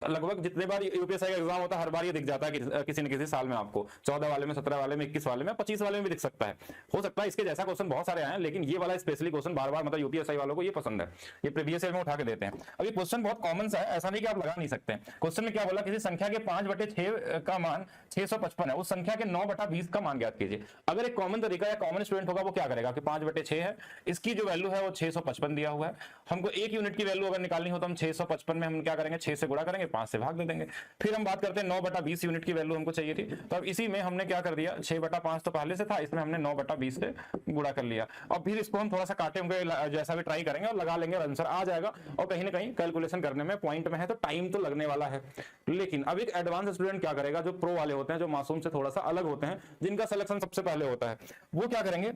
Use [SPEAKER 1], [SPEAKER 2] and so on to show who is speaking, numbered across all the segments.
[SPEAKER 1] लगभग जितने बार यूपीएससी का एग्जाम होता है हर बार ये दिख जाता है कि किसी न किसी साल में आपको 14 वाले में, 17 वाले में, 21 वाले में, 25 वाले में भी दिख सकता है। हो सकता है इसके जैसा क्वेश्चन बहुत सारे आए हैं, लेकिन ये वाला स्पेशली क्वेश्चन बार बार मतलब यूपीएससी वालों को ये पसंद है, ये प्रीवियस ईयर में उठा के देते हैं। अब ये क्वेश्चन बहुत कॉमन सा है, ऐसा नहीं कि आप लगा नहीं सकते। क्वेश्चन में क्या बोला, किसी संख्या के 5/6 का मान 655 है, उस संख्या के 9/20 का मान ज्ञात कीजिए। अगर एक कॉमन तरीका या कॉमन स्टूडेंट होगा वो क्या करेगा कि 5/6 है, इसकी जो वैल्यू है वो 655 दिया हुआ है, हमको 1 यूनिट की वैल्यू अगर निकालनी हो तो हम 655 में हम क्या करेंगे, 6 से गुणा करेंगे, 5 से भाग दे देंगे। फिर हम बात करते हैं 9/20 यूनिट की वैल्यू हमको चाहिए थी, तो अब इसी में हमने क्या कर दिया, 6/5 तो पहले से था, इसमें हमने 9/20 से गुणा कर लिया। और फिर इसको हम थोड़ा सा काटे होंगे जैसा भी ट्राई करेंगे और लगा लेंगे, आंसर आ जाएगा। और कहीं ना कहीं कैलकुलेशन करने में पॉइंट में है तो टाइम तो लगने वाला है। लेकिन अब एक एडवांस स्टूडेंट क्या करेगा, जो प्रो वाले होते हैं, जो मासूम से थोड़ा सा अलग होते हैं, जिनका सिलेक्शन सबसे पहले होता है, वो क्या करेंगे,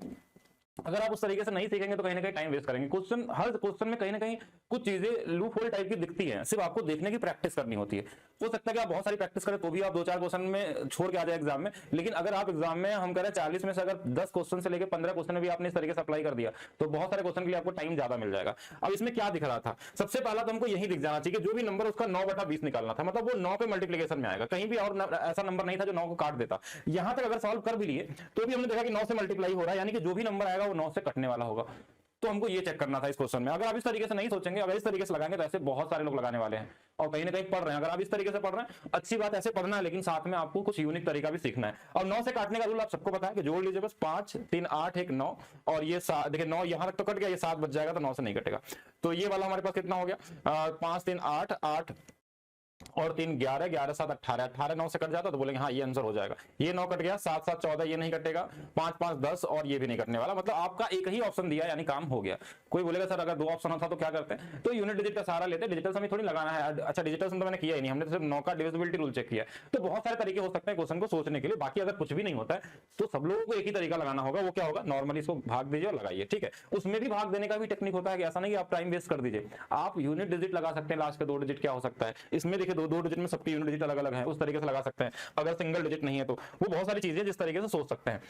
[SPEAKER 1] अगर आप उस तरीके से नहीं सीखेंगे तो कहीं ना कहीं टाइम वेस्ट करेंगे। क्वेश्चन, हर क्वेश्चन में कहीं ना कहीं कुछ चीजें लूप होल टाइप की दिखती हैं, सिर्फ आपको देखने की प्रैक्टिस करनी होती है। हो सकता है कि आप बहुत सारी प्रैक्टिस करें तो भी आप 2-4 क्वेश्चन में छोड़ के आ जाए एग्जाम में, लेकिन अगर आप एग्जाम में, हम कह रहे हैं 40 में से अगर 10 क्वेश्चन से लेकर 15 क्वेश्चन भी आपने इस तरीके से अप्लाई कर दिया तो बहुत सारे क्वेश्चन के लिए आपको टाइम ज्यादा मिल जाएगा। अब इसमें क्या दिख रहा था, सबसे पहला तो हमको यही दिख जाना चाहिए कि जो भी नंबर उसका 9/20 निकालना था, मतलब वो 9 पे मल्टीप्लीकेशन में आएगा, कहीं भी और ऐसा नंबर नहीं था जो 9 को काट देता। यहां तक अगर सॉल्व कर भी लिए तो भी हमने देखा कि 9 से मल्टीप्लाई हो रहा है, यानी कि जो भी नंबर आएगा वो 9 से कटने वाला होगा। तो हमको ये चेक करना था इस क्वेश्चन में। अगर आप इस तरीके से नहीं सोचेंगे, अगर इस तरीके से लगाएंगे तो ऐसे बहुत सारे लोग लगाने वाले हैं और कहीं ना कहीं पढ़ रहे हैं। अगर आप इस तरीके से पढ़ रहे हैं, अच्छी बात, ऐसे पढ़ना है, लेकिन साथ में आपको कुछ यूनिक तरीका भी सीखना है। और 9 से काटने का रूल आप सबको पता है कि जोड़ लीजिए बस, 5 3 8 1 9, और ये देखिए 9 यहां तक तो कट गया, ये 7 बच जाएगा तो 9 से नहीं कटेगा। तो ये वाला हमारे पास कितना हो गया, 5 3 8 8 और 3 11, 11 7 18, 18 9 से कट जाता तो बोलेंगे हाँ ये आंसर हो जाएगा। ये 9 कट गया, 7 7 14, ये नहीं कटेगा, 5 5 10 और ये भी नहीं कटने वाला। मतलब आपका एक ही ऑप्शन दिया, यानी काम हो गया। कोई बोलेगा सर अगर 2 ऑप्शन होता तो क्या करते हैं, तो यूनिट डिजिट का सहारा लेते हैं। डिजिटल सम थोड़ी लगाना है, अच्छा डिजिटल सम तो मैंने किया ही नहीं, हमने तो सिर्फ 9 का डिविजिबिलिटी रूल चेक किया। तो बहुत सारे तरीके हो सकते हैं क्वेश्चन को सोचने के लिए। बाकी अगर कुछ भी नहीं होता है तो सब लोगों को एक ही तरीका लगाना होगा, वो क्या होगा, नॉर्मली इसको भाग दीजिए और लगाइए, ठीक है। उसमें भी भाग देने का भी टेक्निक होता है कि ऐसा नहीं कि आप टाइम वेस्ट कर दीजिए, आप यूनिट डिजिट लगा सकते हैं, लास्ट के 2 डिजिट क्या हो सकता है। इसमें देखिए 2 डिजिट में सबकी यूनिट डिजिट अलग अलग है, उस तरीके से लगा सकते हैं। अगर सिंगल डिजिट नहीं है तो वो बहुत सारी चीजें जिस तरीके से सोच सकते हैं।